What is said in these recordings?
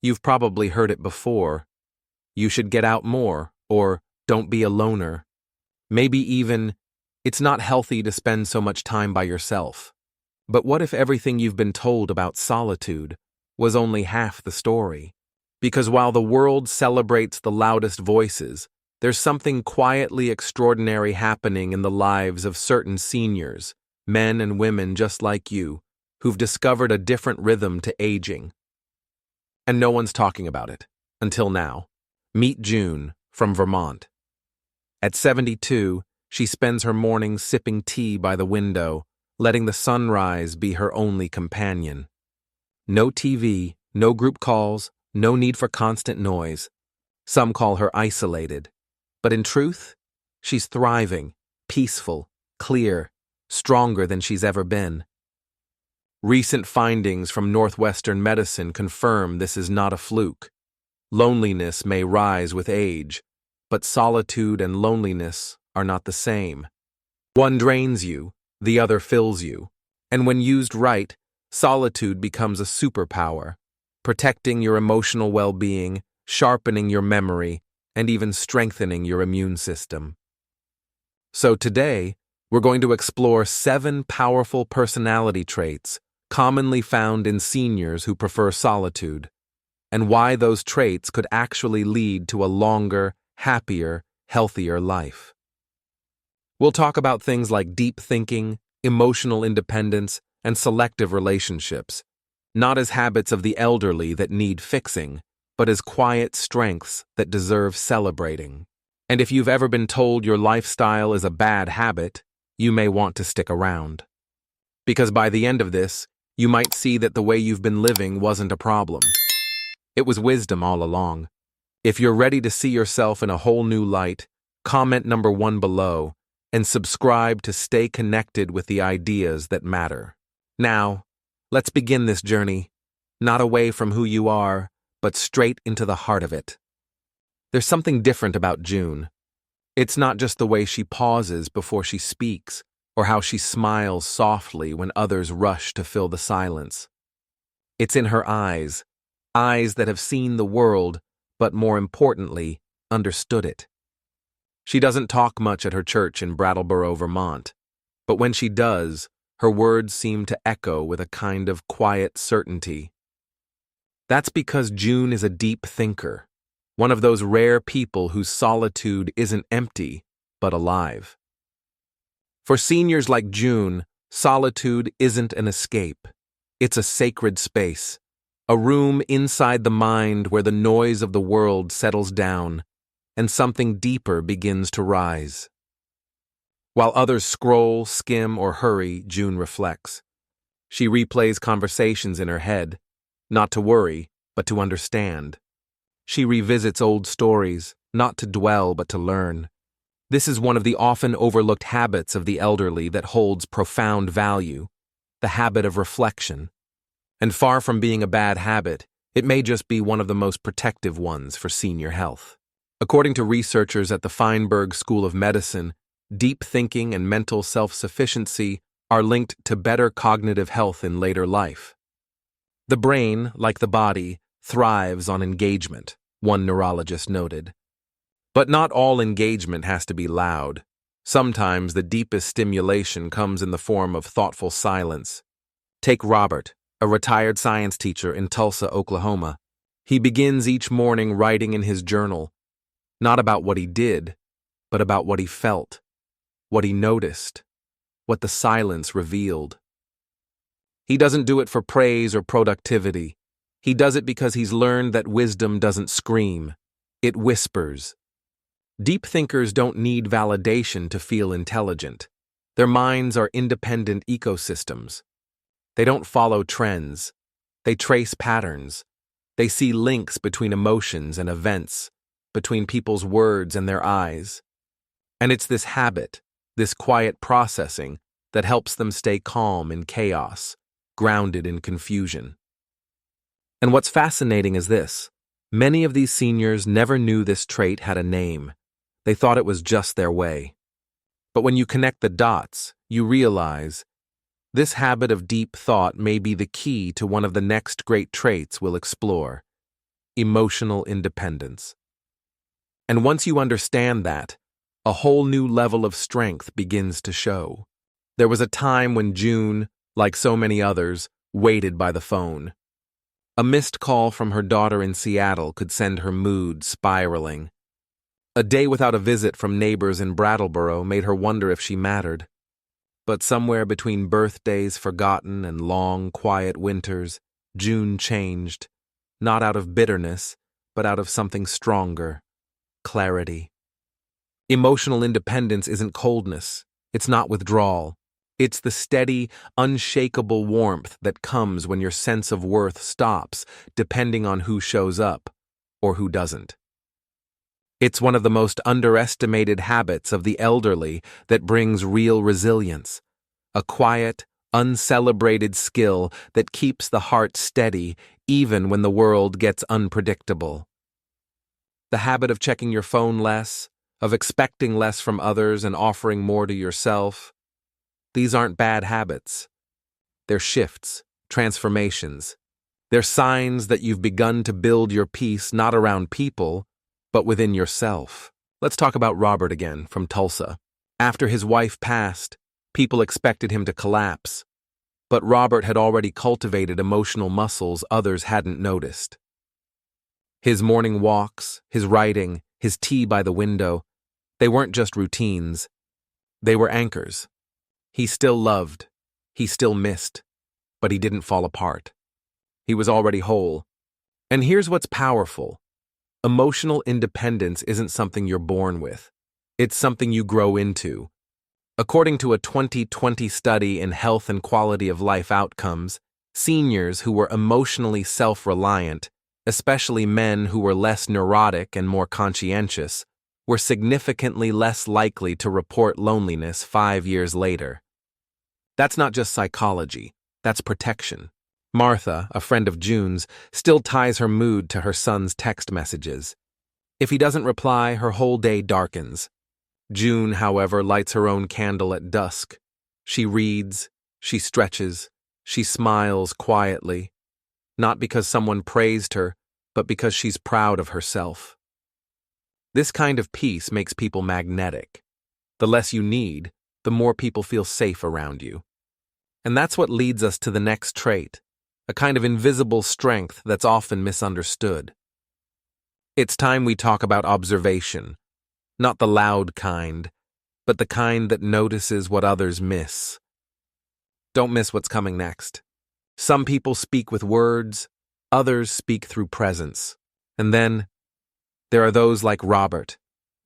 You've probably heard it before. You should get out more, or don't be a loner. Maybe even, it's not healthy to spend so much time by yourself. But what if everything you've been told about solitude was only half the story? Because while the world celebrates the loudest voices, there's something quietly extraordinary happening in the lives of certain seniors, men and women just like you, who've discovered a different rhythm to aging. And no one's talking about it, until now. Meet June, from Vermont. At 72, she spends her mornings sipping tea by the window, letting the sunrise be her only companion. No TV, no group calls, no need for constant noise. Some call her isolated. But in truth, she's thriving, peaceful, clear, stronger than she's ever been. Recent findings from Northwestern medicine confirm this is not a fluke. Loneliness may rise with age, but solitude and loneliness are not the same. One drains you, the other fills you, and when used right, solitude becomes a superpower, protecting your emotional well-being, sharpening your memory, and even strengthening your immune system. So today, we're going to explore 7 powerful personality traits commonly found in seniors who prefer solitude, and why those traits could actually lead to a longer, happier, healthier life. We'll talk about things like deep thinking, emotional independence, and selective relationships, not as habits of the elderly that need fixing, but as quiet strengths that deserve celebrating. And if you've ever been told your lifestyle is a bad habit, you may want to stick around. Because by the end of this, you might see that the way you've been living wasn't a problem. It was wisdom all along. If you're ready to see yourself in a whole new light, comment number 1 below and subscribe to stay connected with the ideas that matter. Now, let's begin this journey, not away from who you are, but straight into the heart of it. There's something different about June. It's not just the way she pauses before she speaks, or how she smiles softly when others rush to fill the silence. It's in her eyes that have seen the world, but more importantly, understood it. She doesn't talk much at her church in Brattleboro, Vermont, but when she does, her words seem to echo with a kind of quiet certainty. That's because June is a deep thinker, one of those rare people whose solitude isn't empty, but alive. For seniors like June, solitude isn't an escape. It's a sacred space, a room inside the mind where the noise of the world settles down and something deeper begins to rise. While others scroll, skim, or hurry, June reflects. She replays conversations in her head, not to worry, but to understand. She revisits old stories, not to dwell, but to learn. This is one of the often overlooked habits of the elderly that holds profound value, the habit of reflection. And far from being a bad habit, it may just be one of the most protective ones for senior health. According to researchers at the Feinberg School of Medicine, deep thinking and mental self-sufficiency are linked to better cognitive health in later life. The brain, like the body, thrives on engagement, one neurologist noted. But not all engagement has to be loud. Sometimes the deepest stimulation comes in the form of thoughtful silence. Take Robert, a retired science teacher in Tulsa, Oklahoma. He begins each morning writing in his journal, not about what he did, but about what he felt, what he noticed, what the silence revealed. He doesn't do it for praise or productivity. He does it because he's learned that wisdom doesn't scream, it whispers. Deep thinkers don't need validation to feel intelligent. Their minds are independent ecosystems. They don't follow trends. They trace patterns. They see links between emotions and events, between people's words and their eyes. And it's this habit, this quiet processing, that helps them stay calm in chaos, grounded in confusion. And what's fascinating is this: many of these seniors never knew this trait had a name. They thought it was just their way. But when you connect the dots, you realize this habit of deep thought may be the key to one of the next great traits we'll explore: emotional independence. And once you understand that, a whole new level of strength begins to show. There was a time when June, like so many others, waited by the phone. A missed call from her daughter in Seattle could send her mood spiraling. A day without a visit from neighbors in Brattleboro made her wonder if she mattered. But somewhere between birthdays forgotten and long, quiet winters, June changed, not out of bitterness, but out of something stronger: clarity. Emotional independence isn't coldness, it's not withdrawal. It's the steady, unshakable warmth that comes when your sense of worth stops, depending on who shows up or who doesn't. It's one of the most underestimated habits of the elderly that brings real resilience, a quiet, uncelebrated skill that keeps the heart steady even when the world gets unpredictable. The habit of checking your phone less, of expecting less from others and offering more to yourself. These aren't bad habits. They're shifts, transformations. They're signs that you've begun to build your peace not around people, but within yourself. Let's talk about Robert again, from Tulsa. After his wife passed, people expected him to collapse. But Robert had already cultivated emotional muscles others hadn't noticed. His morning walks, his writing, his tea by the window, they weren't just routines. They were anchors. He still loved, he still missed, but he didn't fall apart. He was already whole. And here's what's powerful. Emotional independence isn't something you're born with. It's something you grow into. According to a 2020 study in health and quality of life outcomes, seniors who were emotionally self-reliant, especially men who were less neurotic and more conscientious, were significantly less likely to report loneliness 5 years later. That's not just psychology, that's protection. Martha, a friend of June's, still ties her mood to her son's text messages. If he doesn't reply, her whole day darkens. June, however, lights her own candle at dusk. She reads, she stretches, she smiles quietly, not because someone praised her, but because she's proud of herself. This kind of peace makes people magnetic. The less you need, the more people feel safe around you. And that's what leads us to the next trait, a kind of invisible strength that's often misunderstood. It's time we talk about observation, not the loud kind, but the kind that notices what others miss. Don't miss what's coming next. Some people speak with words, others speak through presence. And then, there are those like Robert,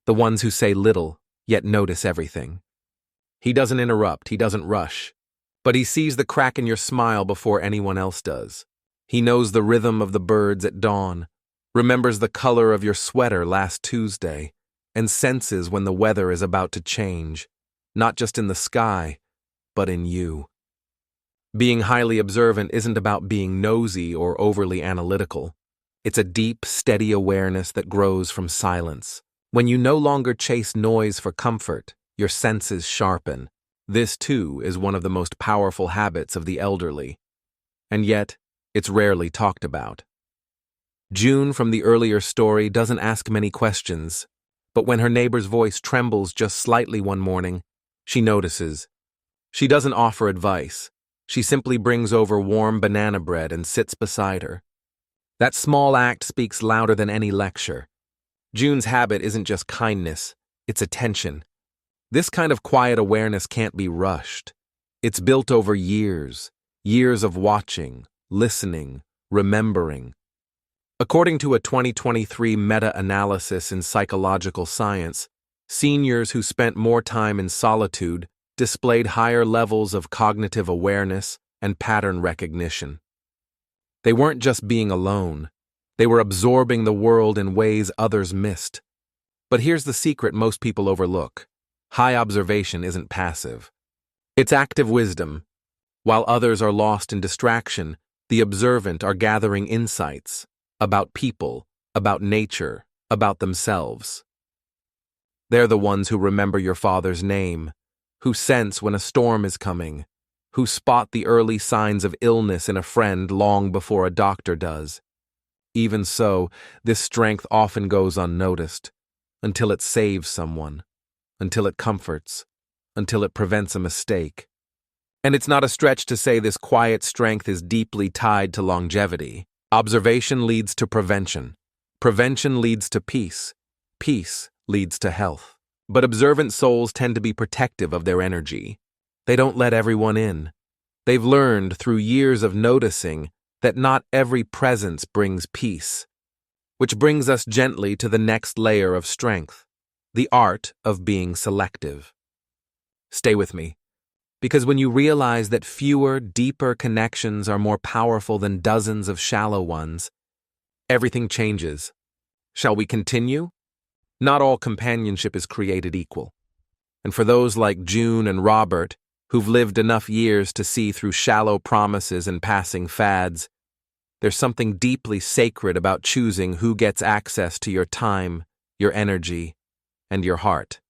the ones who say little, yet notice everything. He doesn't interrupt, he doesn't rush, but he sees the crack in your smile before anyone else does. He knows the rhythm of the birds at dawn, remembers the color of your sweater last Tuesday, and senses when the weather is about to change, not just in the sky, but in you. Being highly observant isn't about being nosy or overly analytical. It's a deep, steady awareness that grows from silence. When you no longer chase noise for comfort, your senses sharpen. This, too, is one of the most powerful habits of the elderly. And yet, it's rarely talked about. June from the earlier story doesn't ask many questions, but when her neighbor's voice trembles just slightly one morning, she notices. She doesn't offer advice. She simply brings over warm banana bread and sits beside her. That small act speaks louder than any lecture. June's habit isn't just kindness, it's attention. This kind of quiet awareness can't be rushed. It's built over years, years of watching, listening, remembering. According to a 2023 meta-analysis in psychological science, seniors who spent more time in solitude displayed higher levels of cognitive awareness and pattern recognition. They weren't just being alone, they were absorbing the world in ways others missed. But here's the secret most people overlook. High observation isn't passive. It's active wisdom. While others are lost in distraction, the observant are gathering insights about people, about nature, about themselves. They're the ones who remember your father's name, who sense when a storm is coming, who spot the early signs of illness in a friend long before a doctor does. Even so, this strength often goes unnoticed, until it saves someone, until it comforts, until it prevents a mistake. And it's not a stretch to say this quiet strength is deeply tied to longevity. Observation leads to prevention. Prevention leads to peace. Peace leads to health. But observant souls tend to be protective of their energy. They don't let everyone in. They've learned through years of noticing that not every presence brings peace. Which brings us gently to the next layer of strength, the art of being selective. Stay with me, because when you realize that fewer, deeper connections are more powerful than dozens of shallow ones, everything changes. Shall we continue? Not all companionship is created equal. And for those like June and Robert, who've lived enough years to see through shallow promises and passing fads, there's something deeply sacred about choosing who gets access to your time, your energy, and your heart.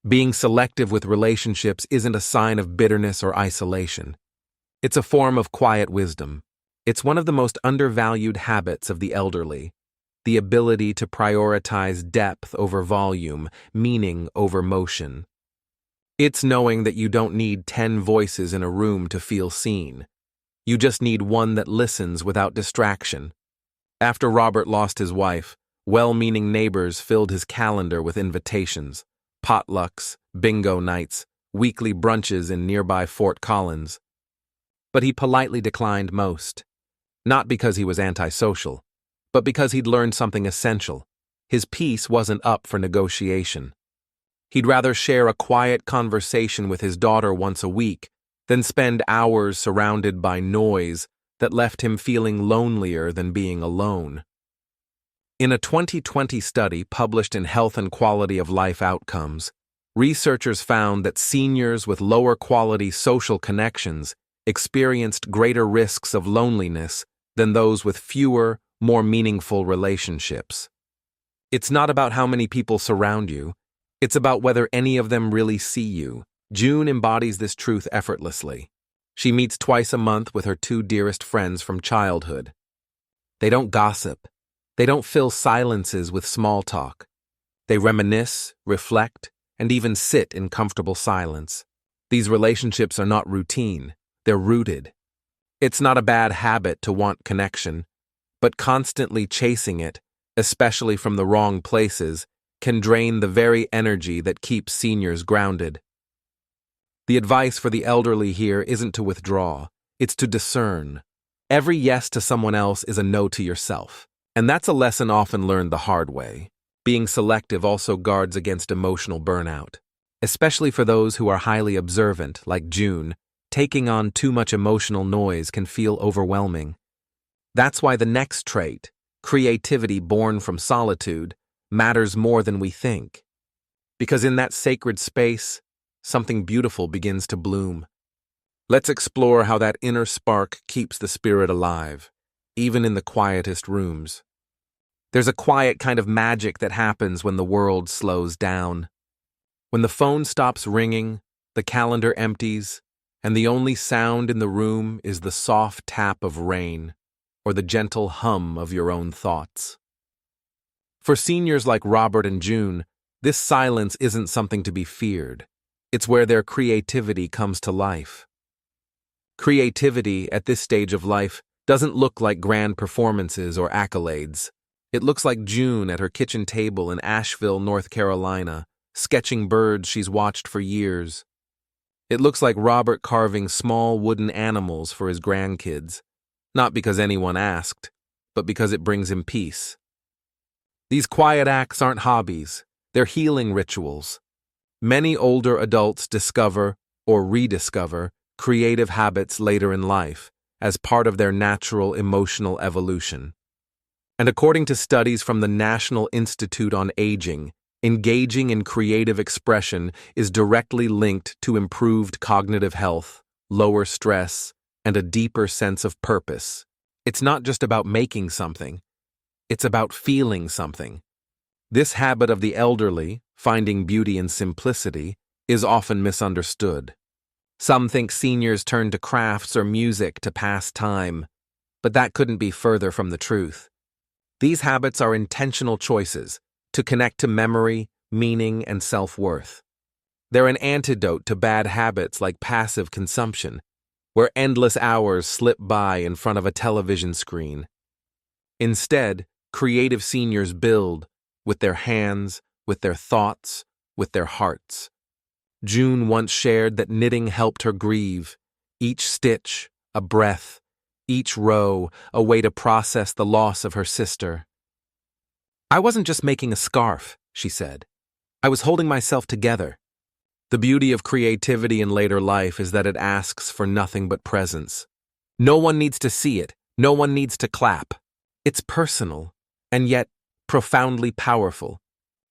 Being selective with relationships isn't a sign of bitterness or isolation. It's a form of quiet wisdom. It's one of the most undervalued habits of the elderly, the ability to prioritize depth over volume, meaning over motion. It's knowing that you don't need 10 voices in a room to feel seen. You just need one that listens without distraction. After Robert lost his wife, well-meaning neighbors filled his calendar with invitations, potlucks, bingo nights, weekly brunches in nearby Fort Collins. But he politely declined most, not because he was antisocial, but because he'd learned something essential. His peace wasn't up for negotiation. He'd rather share a quiet conversation with his daughter once a week than spend hours surrounded by noise that left him feeling lonelier than being alone. In a 2020 study published in Health and Quality of Life Outcomes, researchers found that seniors with lower quality social connections experienced greater risks of loneliness than those with fewer, more meaningful relationships. It's not about how many people surround you, it's about whether any of them really see you. June embodies this truth effortlessly. She meets twice a month with her two dearest friends from childhood. They don't gossip. They don't fill silences with small talk. They reminisce, reflect, and even sit in comfortable silence. These relationships are not routine. They're rooted. It's not a bad habit to want connection, but constantly chasing it, especially from the wrong places, can drain the very energy that keeps seniors grounded. The advice for the elderly here isn't to withdraw, it's to discern. Every yes to someone else is a no to yourself. And that's a lesson often learned the hard way. Being selective also guards against emotional burnout. Especially for those who are highly observant, like June, taking on too much emotional noise can feel overwhelming. That's why the next trait, creativity born from solitude, matters more than we think. Because in that sacred space, something beautiful begins to bloom. Let's explore how that inner spark keeps the spirit alive, even in the quietest rooms. There's a quiet kind of magic that happens when the world slows down. When the phone stops ringing, the calendar empties, and the only sound in the room is the soft tap of rain or the gentle hum of your own thoughts. For seniors like Robert and June, this silence isn't something to be feared. It's where their creativity comes to life. Creativity, at this stage of life, doesn't look like grand performances or accolades. It looks like June at her kitchen table in Asheville, North Carolina, sketching birds she's watched for years. It looks like Robert carving small wooden animals for his grandkids, not because anyone asked, but because it brings him peace. These quiet acts aren't hobbies, they're healing rituals. Many older adults discover, or rediscover, creative habits later in life as part of their natural emotional evolution. And according to studies from the National Institute on Aging, engaging in creative expression is directly linked to improved cognitive health, lower stress, and a deeper sense of purpose. It's not just about making something, it's about feeling something. This habit of the elderly, finding beauty in simplicity, is often misunderstood. Some think seniors turn to crafts or music to pass time, But that couldn't be further from the truth. These habits are intentional choices to connect to memory, meaning, and self-worth. They're an antidote to bad habits like passive consumption, where endless hours slip by in front of a television screen. Instead, creative seniors build with their hands, with their thoughts, with their hearts. June once shared that knitting helped her grieve, each stitch a breath, each row a way to process the loss of her sister. "I wasn't just making a scarf," she said. "I was holding myself together." The beauty of creativity in later life is that it asks for nothing but presence. No one needs to see it, no one needs to clap. It's personal, and yet profoundly powerful.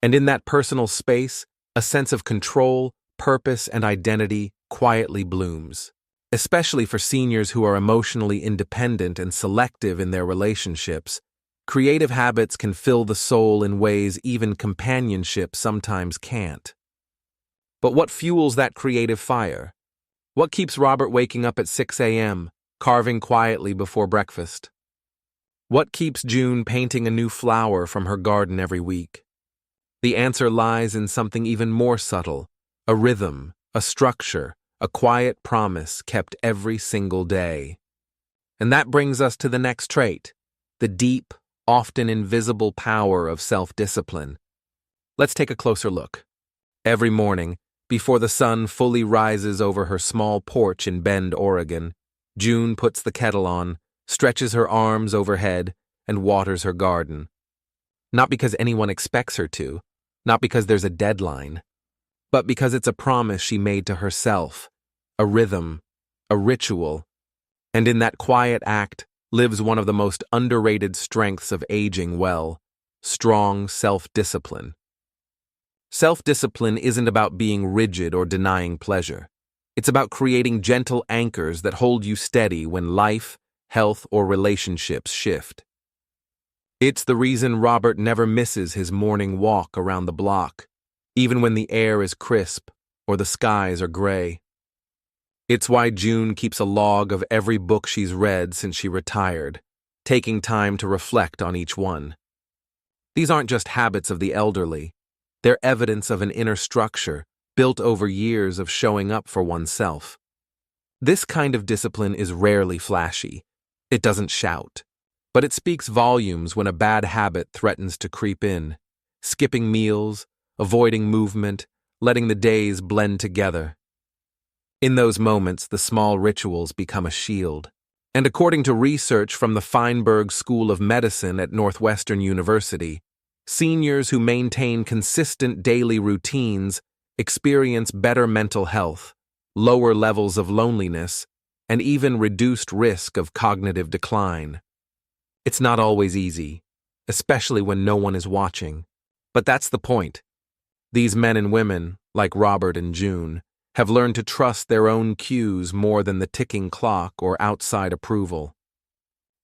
And in that personal space, a sense of control, purpose, and identity quietly blooms. Especially for seniors who are emotionally independent and selective in their relationships, creative habits can fill the soul in ways even companionship sometimes can't. But what fuels that creative fire? What keeps Robert waking up at 6 a.m., carving quietly before breakfast? What keeps June painting a new flower from her garden every week? The answer lies in something even more subtle, a rhythm, a structure, a quiet promise kept every single day. And that brings us to the next trait, the deep, often invisible power of self-discipline. Let's take a closer look. Every morning, before the sun fully rises over her small porch in Bend, Oregon, June puts the kettle on, stretches her arms overhead, and waters her garden. Not because anyone expects her to, not because there's a deadline, but because it's a promise she made to herself, a rhythm, a ritual. And in that quiet act lives one of the most underrated strengths of aging well, strong self-discipline. Self-discipline isn't about being rigid or denying pleasure. It's about creating gentle anchors that hold you steady when life, health, or relationships shift. It's the reason Robert never misses his morning walk around the block, even when the air is crisp or the skies are gray. It's why June keeps a log of every book she's read since she retired, taking time to reflect on each one. These aren't just habits of the elderly. They're evidence of an inner structure built over years of showing up for oneself. This kind of discipline is rarely flashy. It doesn't shout. But it speaks volumes when a bad habit threatens to creep in, skipping meals, avoiding movement, letting the days blend together. In those moments, the small rituals become a shield. And according to research from the Feinberg School of Medicine at Northwestern University, seniors who maintain consistent daily routines experience better mental health, lower levels of loneliness, and even reduced risk of cognitive decline. It's not always easy, especially when no one is watching. But that's the point. These men and women, like Robert and June, have learned to trust their own cues more than the ticking clock or outside approval.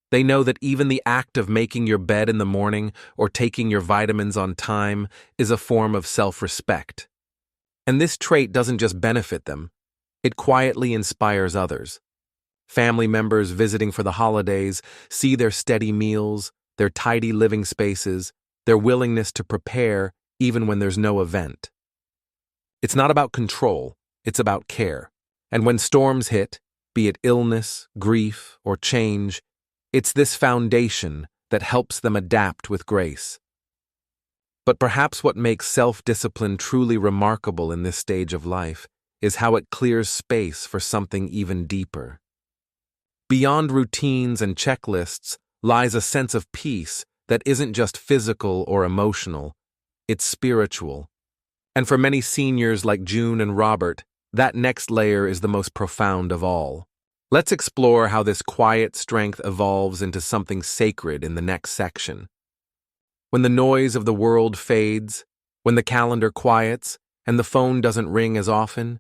They know that even the act of making your bed in the morning or taking your vitamins on time is a form of self-respect. And this trait doesn't just benefit them, it quietly inspires others. Family members visiting for the holidays see their steady meals, their tidy living spaces, their willingness to prepare even when there's no event. It's not about control, it's about care. And when storms hit, be it illness, grief, or change, it's this foundation that helps them adapt with grace. But perhaps what makes self-discipline truly remarkable in this stage of life is how it clears space for something even deeper. Beyond routines and checklists lies a sense of peace that isn't just physical or emotional, it's spiritual. And for many seniors like June and Robert, that next layer is the most profound of all. Let's explore how this quiet strength evolves into something sacred in the next section. When the noise of the world fades, when the calendar quiets, and the phone doesn't ring as often,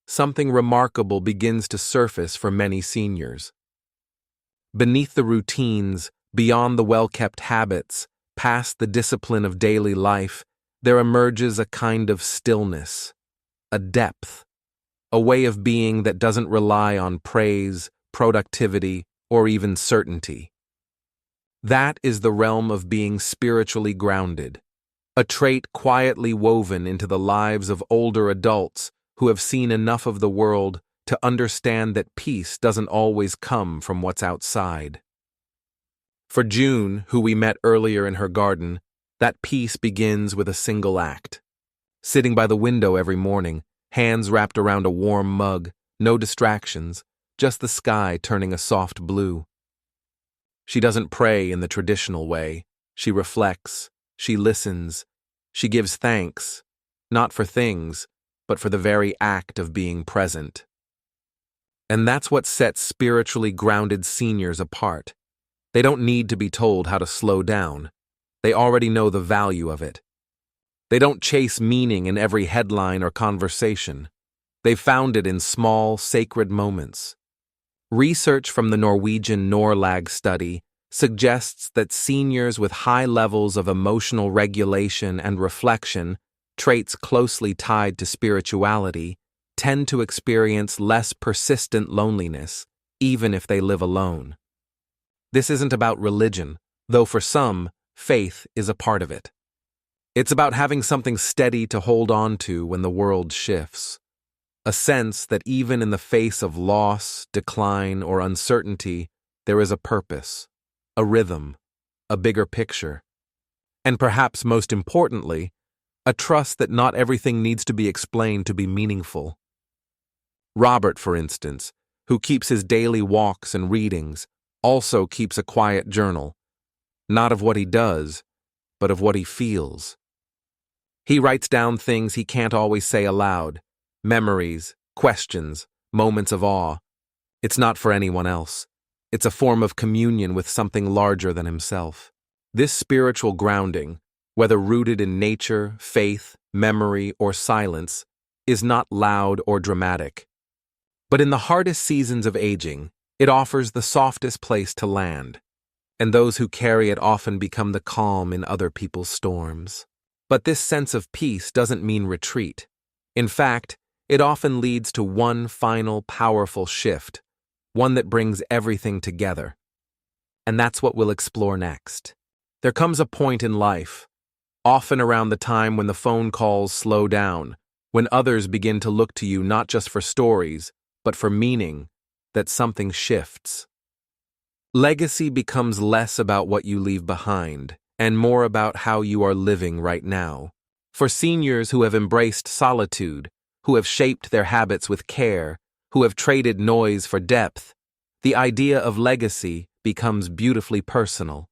something remarkable begins to surface for many seniors. Beneath the routines, beyond the well-kept habits, past the discipline of daily life, there emerges a kind of stillness, a depth, a way of being that doesn't rely on praise, productivity, or even certainty. That is the realm of being spiritually grounded, a trait quietly woven into the lives of older adults who have seen enough of the world to understand that peace doesn't always come from what's outside. For June, who we met earlier in her garden, that peace begins with a single act. Sitting by the window every morning, hands wrapped around a warm mug, no distractions, just the sky turning a soft blue. She doesn't pray in the traditional way. She reflects, she listens, she gives thanks, not for things, but for the very act of being present. And that's what sets spiritually grounded seniors apart. They don't need to be told how to slow down. They already know the value of it. They don't chase meaning in every headline or conversation. They've found it in small, sacred moments. Research from the Norwegian Norlag study suggests that seniors with high levels of emotional regulation and reflection, traits closely tied to spirituality, tend to experience less persistent loneliness, even if they live alone. This isn't about religion, though for some, faith is a part of it. It's about having something steady to hold on to when the world shifts. A sense that even in the face of loss, decline, or uncertainty, there is a purpose, a rhythm, a bigger picture. And perhaps most importantly, a trust that not everything needs to be explained to be meaningful. Robert, for instance, who keeps his daily walks and readings, also keeps a quiet journal, not of what he does, but of what he feels. He writes down things he can't always say aloud, memories, questions, moments of awe. It's not for anyone else. It's a form of communion with something larger than himself. This spiritual grounding, whether rooted in nature, faith, memory, or silence, is not loud or dramatic. But in the hardest seasons of aging, it offers the softest place to land, and those who carry it often become the calm in other people's storms. But this sense of peace doesn't mean retreat. In fact, it often leads to one final powerful shift, one that brings everything together. And that's what we'll explore next. There comes a point in life, often around the time when the phone calls slow down, when others begin to look to you not just for stories, but for meaning, that something shifts. Legacy becomes less about what you leave behind, and more about how you are living right now. For seniors who have embraced solitude, who have shaped their habits with care, who have traded noise for depth, the idea of legacy becomes beautifully personal.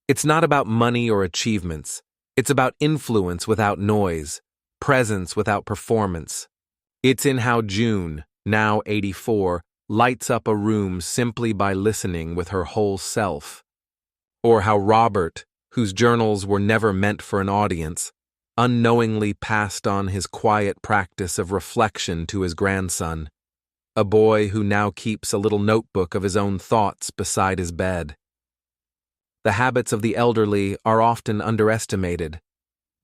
It's not about money or achievements. It's about influence without noise, presence without performance. It's in how June, now 84, lights up a room simply by listening with her whole self. Or how Robert, whose journals were never meant for an audience, unknowingly passed on his quiet practice of reflection to his grandson, a boy who now keeps a little notebook of his own thoughts beside his bed. The habits of the elderly are often underestimated,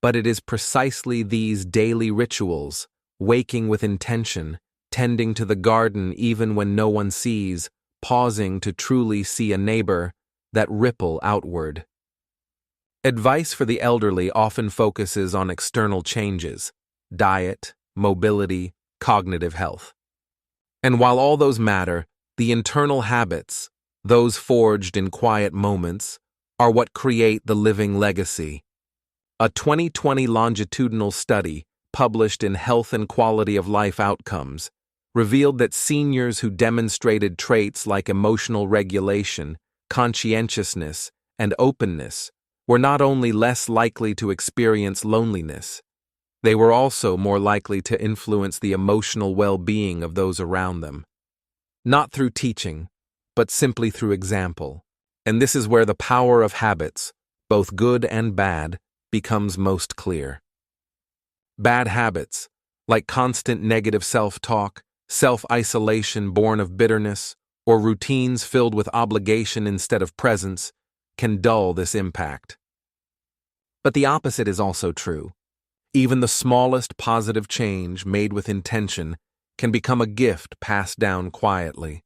but it is precisely these daily rituals, waking with intention, tending to the garden even when no one sees, pausing to truly see a neighbor, that ripple outward. Advice for the elderly often focuses on external changes, diet, mobility, cognitive health. And while all those matter, the internal habits, those forged in quiet moments, are what create the living legacy. A 2020 longitudinal study, published in Health and Quality of Life Outcomes, revealed that seniors who demonstrated traits like emotional regulation, conscientiousness, and openness were not only less likely to experience loneliness, they were also more likely to influence the emotional well-being of those around them. Not through teaching, but simply through example. And this is where the power of habits, both good and bad, becomes most clear. Bad habits, like constant negative self-talk, self-isolation born of bitterness, or routines filled with obligation instead of presence, can dull this impact. But the opposite is also true. Even the smallest positive change made with intention can become a gift passed down quietly,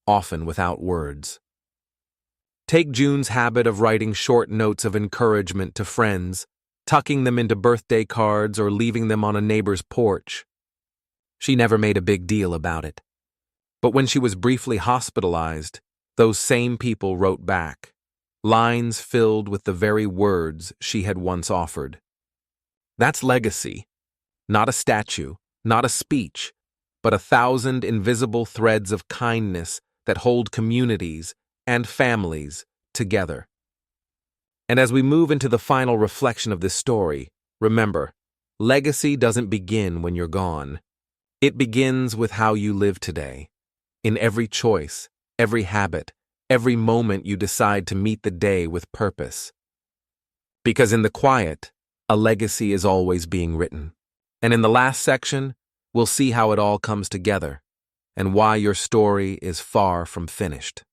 often without words. Take June's habit of writing short notes of encouragement to friends, tucking them into birthday cards or leaving them on a neighbor's porch. She never made a big deal about it. But when she was briefly hospitalized, those same people wrote back, lines filled with the very words she had once offered. That's legacy, not a statue, not a speech, but 1,000 invisible threads of kindness that hold communities and families together. And as we move into the final reflection of this story, remember, legacy doesn't begin when you're gone. It begins with how you live today, in every choice, every habit, every moment you decide to meet the day with purpose. Because in the quiet, a legacy is always being written. And in the last section, we'll see how it all comes together and why your story is far from finished.